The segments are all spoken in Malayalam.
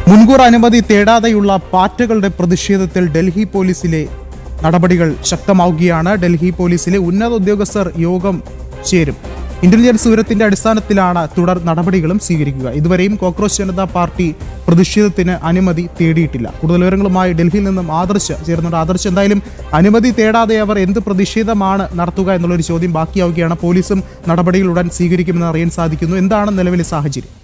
മുൻകൂർ അനുമതി തേടാതെയുള്ള പാറ്റകളുടെ പ്രതിഷേധത്തിൽ ഡൽഹി പോലീസിലെ നടപടികൾ ശക്തമാവുകയാണ്. ഡൽഹി പോലീസിലെ ഉന്നത ഉദ്യോഗസ്ഥർ യോഗം ചേരും. ഇന്റലിജൻസ് വിവരത്തിന്റെ അടിസ്ഥാനത്തിലാണ് തുടർ നടപടികളും സ്വീകരിക്കുക. ഇതുവരെയും കോക്രോച്ച് ജനതാ പാർട്ടി പ്രതിഷേധത്തിന് അനുമതി തേടിയിട്ടില്ല. കൂടുതൽ വിവരങ്ങളുമായി ഡൽഹിയിൽ നിന്നും ആദർശ് ചേരുന്നുണ്ട്. ആദർശ്, എന്തായാലും അനുമതി തേടാതെ അവർ എന്ത് പ്രതിഷേധമാണ് നടത്തുക എന്നുള്ളൊരു ചോദ്യം ബാക്കിയാവുകയാണ്. പോലീസും നടപടികൾ ഉടൻ സ്വീകരിക്കുമെന്ന് അറിയാൻ സാധിക്കുന്നു. എന്താണ് നിലവിലെ സാഹചര്യം?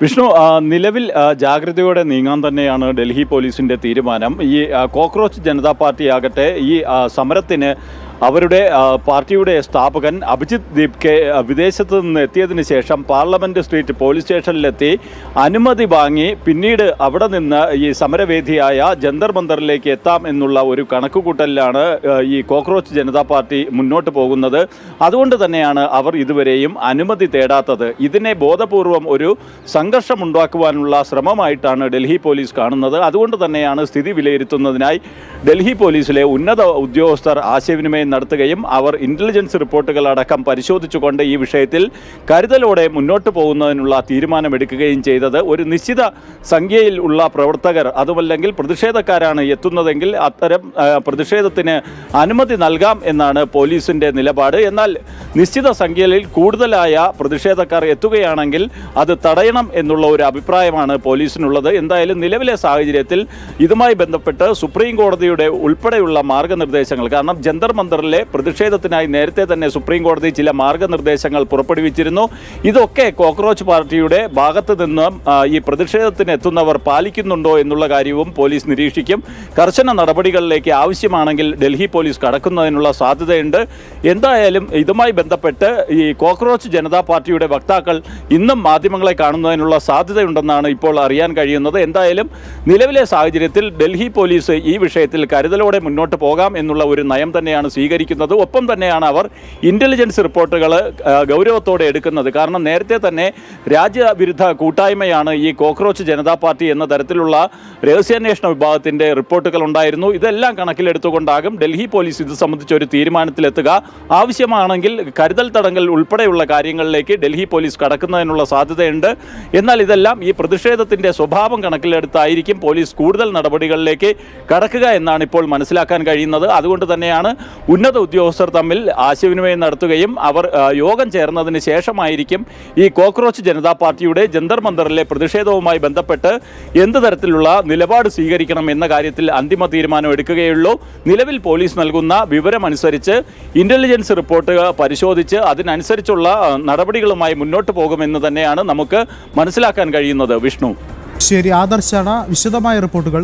വിഷ്ണു, നിലവിൽ ജാഗ്രതയോടെ നീങ്ങാൻ തന്നെയാണ് ഡൽഹി പോലീസിൻ്റെ തീരുമാനം. ഈ കോക്രോച്ച് ജനതാ പാർട്ടി ആകട്ടെ ഈ സമരത്തിന് അവരുടെ പാർട്ടിയുടെ സ്ഥാപകൻ അഭിജിത് ദീപ്കെ വിദേശത്ത് നിന്ന് എത്തിയതിന് ശേഷം പാർലമെൻറ്റ് സ്ട്രീറ്റ് പോലീസ് സ്റ്റേഷനിലെത്തി അനുമതി വാങ്ങി പിന്നീട് അവിടെ നിന്ന് ഈ സമരവേദിയായ ജന്തർ മന്ദറിലേക്ക് എത്താം എന്നുള്ള ഒരു കണക്കുകൂട്ടലിലാണ് ഈ കോക്രോച്ച് ജനതാ പാർട്ടി മുന്നോട്ട് പോകുന്നത്. അതുകൊണ്ട് തന്നെയാണ് അവർ ഇതുവരെയും അനുമതി തേടാത്തത്. ഇതിനെ ബോധപൂർവം ഒരു സംഘർഷമുണ്ടാക്കുവാനുള്ള ശ്രമമായിട്ടാണ് ഡൽഹി പോലീസ് കാണുന്നത്. അതുകൊണ്ട് തന്നെയാണ് സ്ഥിതി വിലയിരുത്തുന്നതിനായി ഡൽഹി പോലീസിലെ ഉന്നത ഉദ്യോഗസ്ഥർ ആശയവിനിമയം നടത്തുകയും അവർ ഇന്റലിജൻസ് റിപ്പോർട്ടുകൾ അടക്കം പരിശോധിച്ചുകൊണ്ട് ഈ വിഷയത്തിൽ കരുതലോടെ മുന്നോട്ട് പോകുന്നതിനുള്ള തീരുമാനമെടുക്കുകയും ചെയ്തത്. ഒരു നിശ്ചിത സംഖ്യയിൽ ഉള്ള പ്രവർത്തകർ അതുമല്ലെങ്കിൽ പ്രതിഷേധക്കാരാണ് എത്തുന്നതെങ്കിൽ അത്തരം പ്രതിഷേധത്തിന് അനുമതി നൽകാം എന്നാണ് പോലീസിൻ്റെ നിലപാട്. എന്നാൽ നിശ്ചിത സംഖ്യയിൽ കൂടുതലായ പ്രതിഷേധക്കാർ എത്തുകയാണെങ്കിൽ അത് തടയണം എന്നുള്ള ഒരു അഭിപ്രായമാണ് പോലീസിനുള്ളത്. എന്തായാലും നിലവിലെ സാഹചര്യത്തിൽ ഇതുമായി ബന്ധപ്പെട്ട് സുപ്രീം കോടതിയുടെ ഉൾപ്പെടെയുള്ള മാർഗനിർദ്ദേശങ്ങൾ, കാരണം ജന്തർ മന്ദറിലെ പ്രതിഷേധത്തിനായി നേരത്തെ തന്നെ സുപ്രീം കോടതി ചില മാർഗനിർദ്ദേശങ്ങൾ പുറപ്പെടുവിച്ചിരുന്നു. ഇതൊക്കെ കോക്രോച്ച് പാർട്ടിയുടെ ഭാഗത്ത് നിന്ന് ഈ പ്രതിഷേധത്തിന് എത്തുന്നവർ പാലിക്കുന്നുണ്ടോ എന്നുള്ള കാര്യവും പോലീസ് നിരീക്ഷിക്കും. കർശന നടപടികളിലേക്ക് ആവശ്യമാണെങ്കിൽ ഡൽഹി പോലീസ് കടക്കുന്നതിനുള്ള സാധ്യതയുണ്ട്. എന്തായാലും ഇതുമായി ബന്ധപ്പെട്ട് ഈ കോക്രോച്ച് ജനതാ പാർട്ടിയുടെ വക്താക്കൾ ഇന്നും മാധ്യമങ്ങളെ കാണുന്നതിനുള്ള സാധ്യതയുണ്ടെന്നാണ് ഇപ്പോൾ അറിയാൻ കഴിയുന്നത്. എന്തായാലും നിലവിലെ സാഹചര്യത്തിൽ ഡൽഹി പോലീസ് ഈ വിഷയത്തിൽ കരുതലോടെ മുന്നോട്ട് പോകാം എന്നുള്ള ഒരു നയം തന്നെയാണ് സ്വീകരിക്കുന്നത്. ഒപ്പം തന്നെയാണ് അവർ ഇന്റലിജൻസ് റിപ്പോർട്ടുകൾ ഗൗരവത്തോടെ എടുക്കുന്നത്. കാരണം നേരത്തെ തന്നെ രാജ്യവിരുദ്ധ കൂട്ടായ്മയാണ് ഈ കോക്രോച്ച് ജനതാ പാർട്ടി എന്ന തരത്തിലുള്ള രഹസ്യാന്വേഷണ വിഭാഗത്തിൻ്റെ റിപ്പോർട്ടുകൾ ഉണ്ടായിരുന്നു. ഇതെല്ലാം കണക്കിലെടുത്തുകൊണ്ടാകും ഡൽഹി പോലീസ് ഇത് സംബന്ധിച്ച ഒരു തീരുമാനത്തിലെത്തുക. ആവശ്യമാണെങ്കിൽ കരുതൽ തടങ്കൽ ഉൾപ്പെടെയുള്ള കാര്യങ്ങളിലേക്ക് ഡൽഹി പോലീസ് കടക്കുന്നതിനുള്ള സാധ്യതയുണ്ട്. എന്നാൽ ഇതെല്ലാം ഈ പ്രതിഷേധത്തിൻ്റെ സ്വഭാവം കണക്കിലെടുത്തായിരിക്കും പോലീസ് കൂടുതൽ നടപടികളിലേക്ക് കടക്കുക എന്നാണ് ഇപ്പോൾ മനസ്സിലാക്കാൻ കഴിയുന്നത്. അതുകൊണ്ട് തന്നെയാണ് ഉന്നത ഉദ്യോഗസ്ഥർ തമ്മിൽ ആശയവിനിമയം നടത്തുകയും അവർ യോഗം ചേർന്നതിന് ശേഷമായിരിക്കും ഈ കോക്രോച്ച് ജനതാ പാർട്ടിയുടെ ജന്തർ മന്ദറിലെ പ്രതിഷേധവുമായി ബന്ധപ്പെട്ട് എന്ത് തരത്തിലുള്ള നിലപാട് സ്വീകരിക്കണം എന്ന കാര്യത്തിൽ അന്തിമ തീരുമാനം എടുക്കുകയുള്ളൂ. നിലവിൽ പോലീസ് നൽകുന്ന വിവരമനുസരിച്ച് ഇന്റലിജൻസ് റിപ്പോർട്ട് പരിശോധിച്ച് അതിനനുസരിച്ചുള്ള നടപടികളുമായി മുന്നോട്ട് പോകുമെന്ന് തന്നെയാണ് നമുക്ക് മനസ്സിലാക്കാൻ കഴിയുന്നത്. വിഷ്ണു, ശരി, ആദർശാണ് വിശദമായ റിപ്പോർട്ടുകൾ